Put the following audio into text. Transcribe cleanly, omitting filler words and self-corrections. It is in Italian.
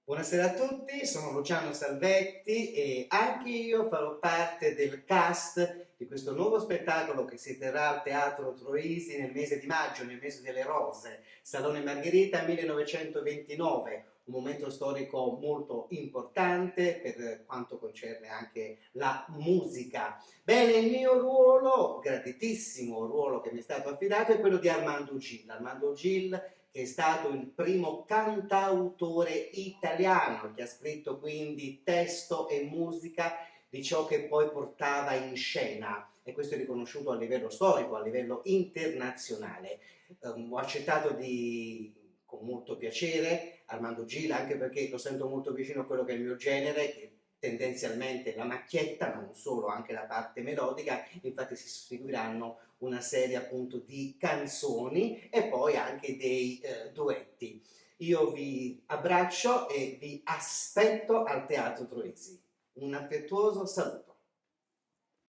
Buonasera a tutti, sono Luciano Salvetti e anche io farò parte del cast di questo nuovo spettacolo che si terrà al Teatro Troisi nel mese di maggio, nel mese delle rose, Salone Margherita 1929, un momento storico molto importante per quanto concerne anche la musica. Bene, il mio ruolo, graditissimo ruolo che mi è stato affidato, è quello di Armando Gil. Armando Gil, che è stato il primo cantautore italiano che ha scritto quindi testo e musica di ciò che poi portava in scena, e questo è riconosciuto a livello storico, a livello internazionale. Ho accettato con molto piacere Armando Gil, anche perché lo sento molto vicino a quello che è il mio genere, che tendenzialmente la macchietta, non solo, anche la parte melodica. Infatti si seguiranno una serie appunto di canzoni e poi anche dei duetti. Io vi abbraccio e vi aspetto al Teatro Troisi. Un affettuoso saluto.